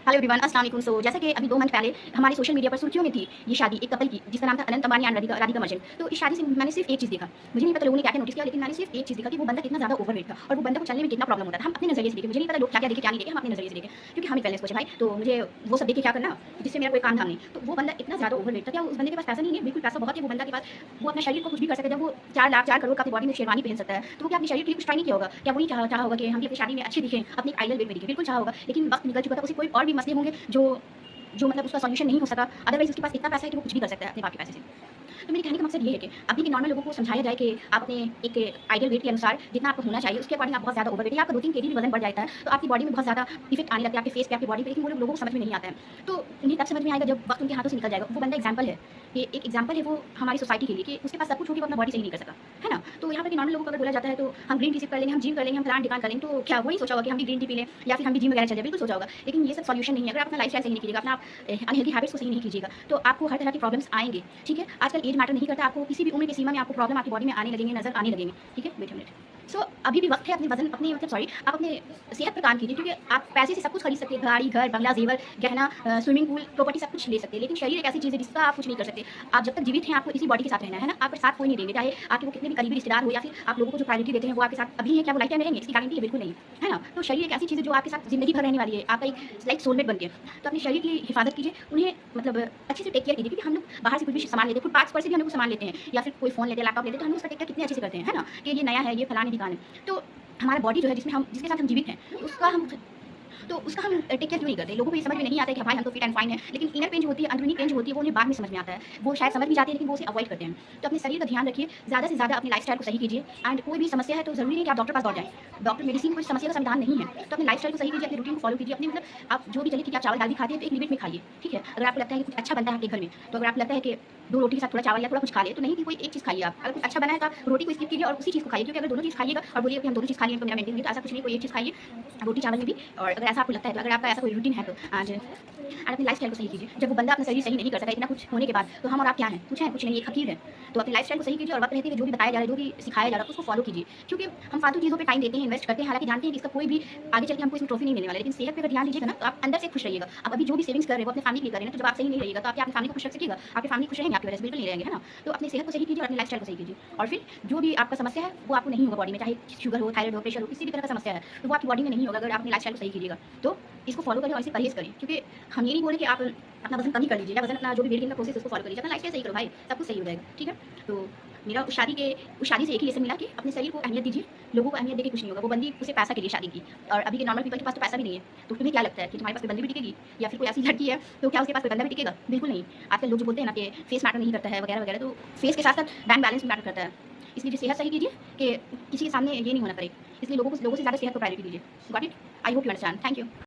Hello everyone, अस्सलाम वालेकुम। सो जैसा कि अभी 2 मंथ पहले हमारे सोशल मीडिया पर सुर्खियों में थी ये शादी एक कपल की जिसका नाम था अनंत अंबानी एंड राधिका मर्चेंट। तो इस शादी से मैंने सिर्फ एक चीज़ देखा, मुझे नहीं पता लोगों ने क्या-क्या नोटिस किया, लेकिन मैंने सिर्फ एक चीज़ देखा कि वो बंदा कितना ज़्यादा ओवरवेट था और वो बंदे को चलने में कितना प्रॉब्लम होता था। हम अपने नज़रिए से देखे, मुझे नहीं पता लोग क्या-क्या देखे, क्या नहीं देखे, हम अपने नज़रिए से देखे क्योंकि हम ही वेलनेस कोच हैं भाई, तो मुझे वो सब देख के क्या करना जिससे मेरा कोई काम धाम नहीं। तो वो बंदा इतना ज़्यादा ओवरवेट था, क्या उस बंदे के पास पैसा नहीं है? बिल्कुल पैसा बहुत है वो बंदा के पास, वो अपने शरीर को कुछ भी कर सकता है। जब वो 4 लाख 4 करोड़ का अपनी बॉडी में शेरवानी पहन सकता है, तो वो क्या अपने शरीर के लिए कुछ ट्राई नहीं किया होगा? क्या वो नहीं चाहा चाहा होगा कि हम भी अपनी शादी में अच्छे दिखें, अपने एक आइडियल वेट में दिखें? बिल्कुल चाहा होगा, लेकिन वक़्त निकल चुका था, उसे कोई और भी मसले होंगे जो मतलब उसका सॉल्यूशन नहीं हो सका। अदरवाइज़ उसके पास इतना पैसा है कि वो कुछ भी कर सकता है अपने बाप के पैसे से। तो मेरे कहने का मकसद ये है कि अभी के नॉर्मल लोगों को समझाया जाए कि आप अपने एक आइडियल वेट के अनुसार जितना आपको होना चाहिए उसके अकॉर्डिंग आप बहुत ज़्यादा ओवरवेट है, आपका 2-3 केजी भी वजन बढ़ जाता है तो आपकी बॉडी में बहुत ज़्यादा इफेक्ट आने लगता है, आपके फेस पे, आपकी बॉडी पे, लेकिन वो लोगों को समझ में नहीं आता है। तो उन्हें तब समझ में आएगा जब वक्त उनके हाथों से निकल जाएगा। वो बंदा एग्जाम्पल है, ये एक एग्जाम्पल है वो हमारी सोसाइटी के लिए कि उसके पास सब कुछ हो के वो अपना बॉडी सही नहीं कर सकता, है ना? तो यहाँ पर कि नॉर्मल लोगों को अगर बोला जाता है तो हम ग्रीन टी सिप कर लेंगे, हम जिम कर लेंगे, हम फलान ढिकान कर लेंगे, तो क्या वही सोचा होगा कि हम भी ग्रीन टी पी लें या फिर हम भी जिम वगैरह चले जाएं? बिल्कुल सोचा होगा, लेकिन ये सब सॉल्यूशन नहीं है। अगर आप अपना लाइफस्टाइल सही नहीं कीजिएगा, अपना अनहेल्दी हैबिट्स को सही नहीं कीजिएगा, तो आपको हर तरह की प्रॉब्लम्स आएँगे, ठीक है? आजकल एज मैटर नहीं करता, आपको किसी भी उम्र की सीमा में आपको प्रॉब्लम आपकी बॉडी में आने लगेंगे, नज़र आने लगेंगे, ठीक है? Wait a minute. सो अभी भी वक़्त है अपने वज़न अपने मतलब सॉरी आप अपने सेहत पर काम कीजिए क्योंकि आप पैसे से सब कुछ खरीद सकते हैं, गाड़ी, घर, बंगला, ज़ेवर, गहना, स्विमिंग पूल, प्रॉपर्टी सब कुछ ले सकते हैं, लेकिन शरीर एक ऐसी चीज़ है जिसका आप कुछ नहीं कर सकते। आप जब तक जीवित हैं आपको इसी बॉडी के साथ रहना है ना? आपका साथ कोई नहीं देंगे, चाहे आपके वो कितने भी करीबी रिश्तेदार हो या फिर आप लोगों को जो प्रायोरिटी देते हैं वो आपके साथ अभी है, क्या वो लाइफ टाइम रहेंगे? इसकी गारंटी है बिल्कुल नहीं, है ना? तो शरीर एक ऐसी चीज़ है जो आपके साथ ज़िंदगी भर रहने वाली है, आपका एक लाइक सोलमेट बन के। तो अपने शरीर की हिफाज़त कीजिए, उन्हें मतलब अच्छे से टेक केयर कीजिए क्योंकि हम लोग बाहर से कुछ भी सामान लेते हैं, फुटपाथ पर से भी हम लोग सामान लेते हैं या फिर कोई फ़ोन लेते हैं, लैपटॉप लेते हैं, तो हम उसका टेक केयर कितने अच्छे से करते हैं, है ना? कि ये नया है, ये फलाना ढिकाना है। तो हमारा बॉडी जो है जिसके साथ हम जीवित हैं, उसका हम टेक केयर क्यों नहीं करते? लोगों को ये समझ में नहीं आता है कि भाई हम तो फिट एंड फाइन है, लेकिन इनर पेन जो होती है, अंदरूनी पेन जो होती है, वो उन्हें बाद में समझ में आता है। वो शायद समझ भी जाते हैं, लेकिन वो उसे अवॉइड करते हैं। तो अपने शरीर का ध्यान रखिए, ज़्यादा से ज़्यादा अपनी लाइफ़स्टाइल को सही कीजिए एंड कोई भी समस्या है तो ज़रूरी नहीं कि आप डॉक्टर के पास दौड़ जाएँ। डॉक्टर मेडिसिन कोई समस्या का समाधान नहीं है। तो अपनी लाइफ़स्टाइल को सही कीजिए, अपनी रूटीन को फॉलो कीजिए, अपनी मतलब आप जो भी चलिए ठीक है, आप चावल दाल भी खाते हैं तो एक लिमिट में खाइए, ठीक है? अगर आपको लगता है कि कुछ अच्छा बनता है आपके घर में, तो अगर आपको लगता है कि 2 रोटी के साथ थोड़ा चावल या थोड़ा कुछ खा लिए, तो नहीं कि कोई एक चीज़ खाइए आप। अगर कुछ अच्छा बना है तो आप रोटी को स्किप कीजिए और उसी चीज़ को खाइए क्योंकि अगर दोनों चीज़ खाइएगा और बोलिए कि हम दोनों चीज़ खा लिए तो मेरा मेंटेन नहीं, तो ऐसा कुछ नहीं, कोई एक चीज़ खाइए, रोटी चावल में भी। और अगर ऐसा आपको लगता है तो अगर आपका ऐसा कोई रूटीन है तो आज अपनी लाइफ़स्टाइल को सही कीजिए। जब वो बंदा अपना शरीर सही नहीं कर सका इतना कुछ होने के बाद, तो हम और आप क्या हैं? कुछ हैं? कुछ नहीं, एक फ़कीर है। तो अपनी लाइफ़स्टाइल को सही कीजिए और वक़्त रहते हुए जो भी बताया जा रहा है, जो भी सिखाया जा रहा है, उसको फ़ॉलो कीजिए। क्योंकि हम फालतू चीज़ों पे टाइम देते हैं, इन्वेस्ट करते हैं, हालाँकि जानते हैं कि इसका कोई भी आगे चल के हमको इसमें ट्रॉफ़ी नहीं मिलने वाला है। लेकिन सेहत पे अगर ध्यान दीजिएगा ना, तो आप अंदर से खुश रहिएगा। आप अभी जो भी सेविंग्स कर रहे हैं, वो अपनी फैमिली के लिए कर रहे हैं ना, तो जब आप सही नहीं रहिएगा, तो आप क्या अपनी फैमिली को खुश रख सकिएगा? आपकी फैमिली खुश रहेंगे आपकी वजह से? बिल्कुल नहीं रहेंगे, है ना? तो अपनी सेहत को सही कीजिए और अपनी लाइफ़स्टाइल को सही कीजिए। और फिर जो भी आपका समस्या है, वो आपको नहीं होगा बॉडी में, चाहे शुगर हो, थायराइड हो, प्रेशर हो, किसी भी तरह का समस्या है, तो वो आपकी बॉडी में नहीं होगा अगर आप अपनी लाइफ़स्टाइल को सही कीजिएगा। तो इसको फ़ॉलो करें और इसे परहेज़ करें क्योंकि हम ये नहीं बोल रहे कि आप अपना वज़न कम ही कर लीजिए या वज़न अपना जो भी वेट गेन का प्रोसेस है उसको फ़ॉलो कर लीजिए। अपना लाइफ़स्टाइल सही करो भाई, सब कुछ सही हो जाएगा, ठीक है? तो मेरा उस शादी से एक ही लेसन मिला कि अपने शरीर को अहमियत दीजिए, लोगों को अहमियत देके कुछ नहीं होगा। वो बंदी उसे पैसा के लिए शादी की और अभी के नॉर्मल पीपल के पास तो पैसा भी नहीं है। तो तुम्हें क्या लगता है कि तुम्हारे पास कोई बंदी भी टिकेगी या फिर कोई ऐसी लड़की है तो क्या उसके पास कोई बंदा भी टिकेगा? बिल्कुल नहीं। आजकल लोग जो बोलते हैं ना कि फेस मैटर नहीं करता है वगैरह-वगैरह, तो फेस के साथ-साथ बैंक बैलेंस भी मैटर करता है। इसलिए जो सेहत सही कीजिए कि किसी के सामने ये नहीं होना पड़े। इसलिए लोगों से ज़्यादा सेहत को प्रायोरिटी दीजिए। Got it? I hope you understand. Thank you.